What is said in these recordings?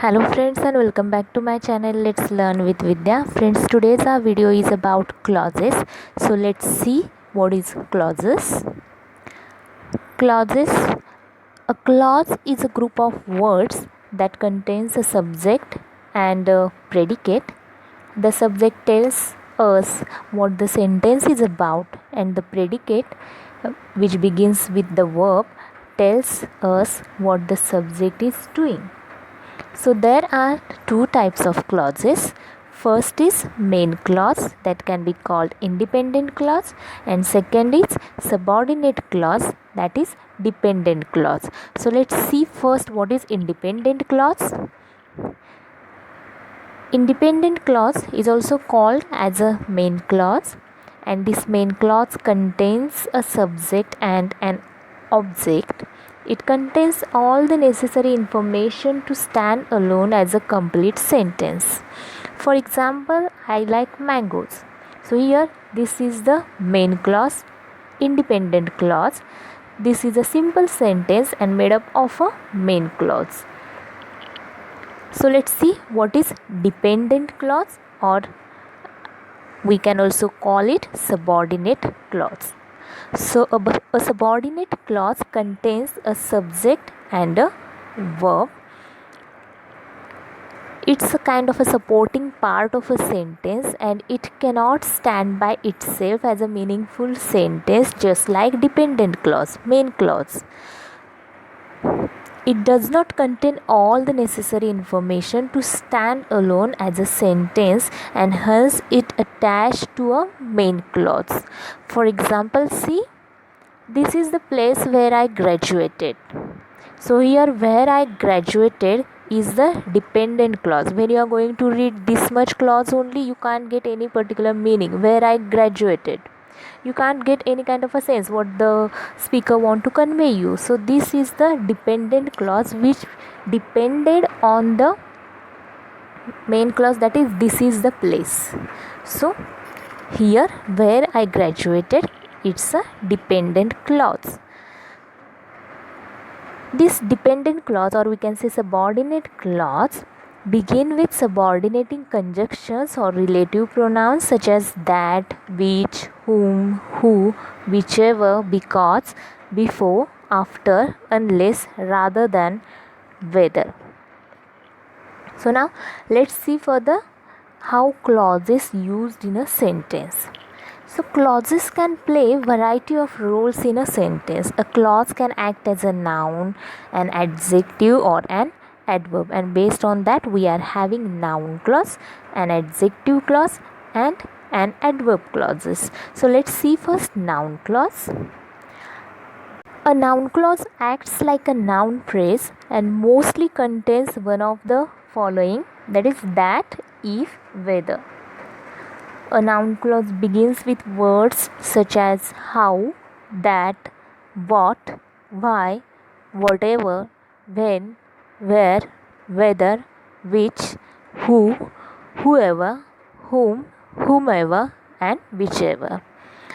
Hello friends and welcome back to my channel. Let's learn with Vidya. Friends, today's our video is about clauses. So let's see what is clauses. Clauses. A clause is a group of words that contains a subject and a predicate. The subject tells us what the sentence is about, and the predicate, which begins with the verb, tells us what the subject is doing. So there are two types of clauses. First is main clause, that can be called independent clause, and second is subordinate clause, that is dependent clause. So let's see first what is independent clause. Independent clause is also called as a main clause, and this main clause contains a subject and an object. It contains all the necessary information to stand alone as a complete sentence. For example, I like mangoes. So here this is the main clause, independent clause. This is a simple sentence and made up of a main clause. So let's see what is dependent clause, or we can also call it subordinate clause. So a subordinate clause contains a subject and a verb. It's a kind of a supporting part of a sentence, and it cannot stand by itself as a meaningful sentence, just like dependent clause, main clause. It does not contain all the necessary information to stand alone as a sentence, and hence it attached to a main clause. For example, see, this is the place where I graduated. So here where I graduated is the dependent clause. When you are going to read this much clause only, you can't get any particular meaning. Where I graduated, you can't get any kind of a sense what the speaker want to convey you. So this is the dependent clause which depended on the main clause, that is this is the place. So here where I graduated, it's a dependent clause. This dependent clause, or we can say subordinate clause, begin with subordinating conjunctions or relative pronouns such as that, which, whom, who, whichever, because, before, after, unless, rather than, whether. So now let's see further how clauses used in a sentence. So clauses can play variety of roles in a sentence. A clause can act as a noun, an adjective, or an adverb, and based on that we are having noun clause, an adjective clause, and an adverb clauses. So let's see first noun clause. A noun clause acts like a noun phrase and mostly contains one of the following, that is that, if, whether. A noun clause begins with words such as how, that, what, why, whatever, when, where, whether, which, who, whoever, whom, whomever, and whichever.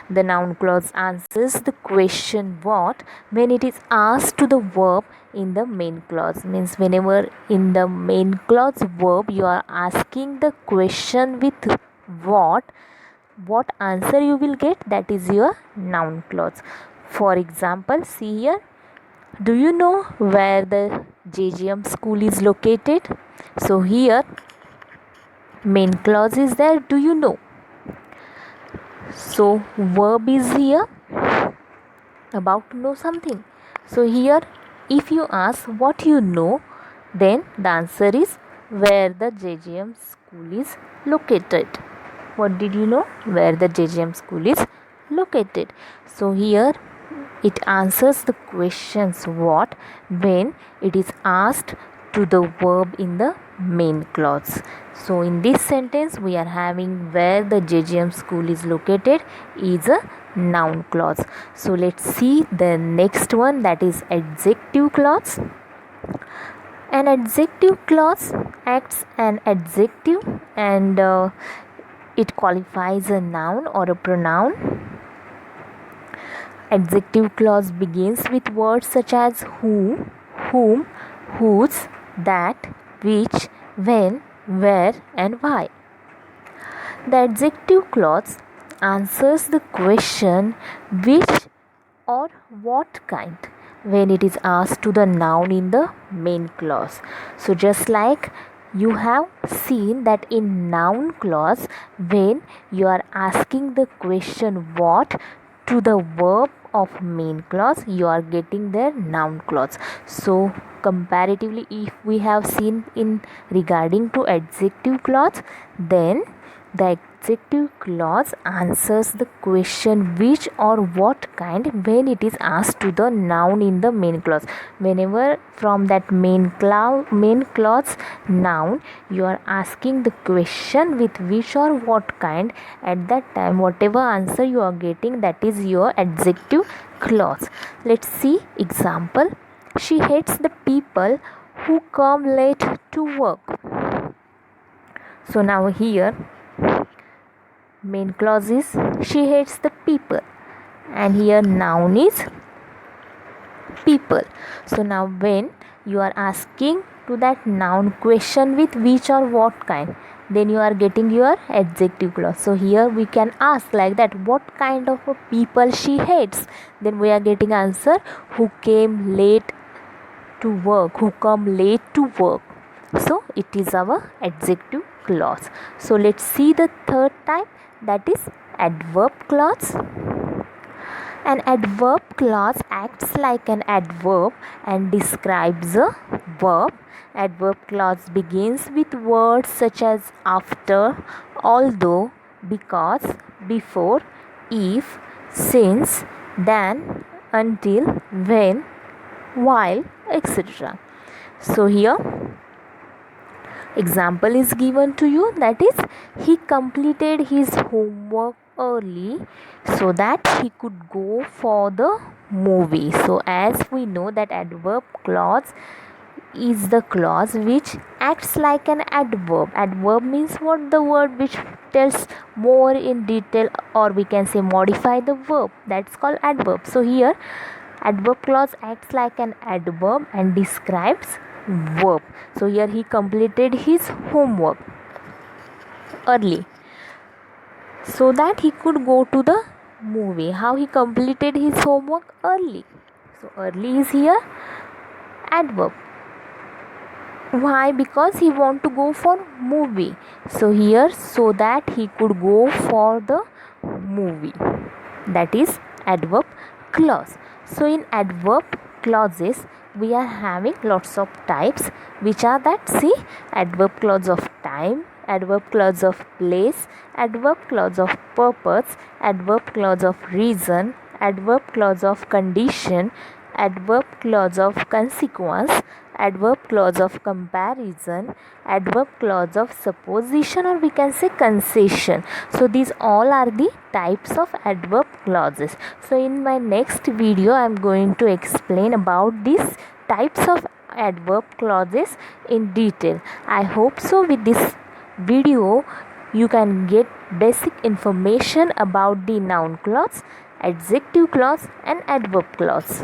The noun clause answers the question what when it is asked to the verb in the main clause. Means whenever in the main clause verb you are asking the question with what answer you will get, that is your noun clause. For example, see here, do you know where the JGM school is located? So here main clause is there, do you know. So verb is here, about to know something. So here if you ask what you know, then the answer is where the JGM school is located. What did you know? Where the JGM school is located. So here it answers the questions what when it is asked to the verb in the main clause. So in this sentence we are having where the JGM school is located is a noun clause. So let's see the next one, that is adjective clause. An adjective clause acts an adjective and it qualifies a noun or a pronoun. Adjective clause begins with words such as who, whom, whose, that, which, when, where and why. The adjective clause answers the question which or what kind when it is asked to the noun in the main clause. So just like you have seen that in noun clause, when you are asking the question what to the verb of main clause, you are getting their noun clause. So comparatively, if we have seen in regarding to adjective clause, then the adjective clause answers the question which or what kind when it is asked to the noun in the main clause. Whenever from that main clause noun you are asking the question with which or what kind, at that time whatever answer you are getting, that is your adjective clause. Let's see example. She hates the people who come late to work. So now here main clause is she hates the people, and here noun is people. So now when you are asking to that noun question with which or what kind, then you are getting your adjective clause. So here we can ask like that, what kind of a people she hates, then we are getting answer who came late to work, who come late to work. So it is our adjective clause. So let's see the third type, that is adverb clause. An adverb clause acts like an adverb and describes a verb. Adverb clause begins with words such as after, although, because, before, if, since, then, until, when, while, etc. So here example is given to you, that is he completed his homework early so that he could go for the movie. So as we know that adverb clause is the clause which acts like an adverb. Adverb means what? The word which tells more in detail, or we can say modify the verb, that's called adverb. So here adverb clause acts like an adverb and describes verb. So here he completed his homework early so that he could go to the movie. How he completed his homework? Early. So early is here adverb. Why? Because he want to go for movie. So here so that he could go for the movie, that is adverb clause. So in adverb clauses we are having lots of types, which are that, see, adverb clause of time, adverb clause of place, adverb clause of purpose, adverb clause of reason, adverb clause of condition, adverb clause of consequence, adverb clause of comparison, adverb clause of supposition, or we can say concession. So these all are the types of adverb clauses. So in my next video I am going to explain about these types of adverb clauses in detail. I hope so with this video you can get basic information about the noun clause, adjective clause and adverb clause.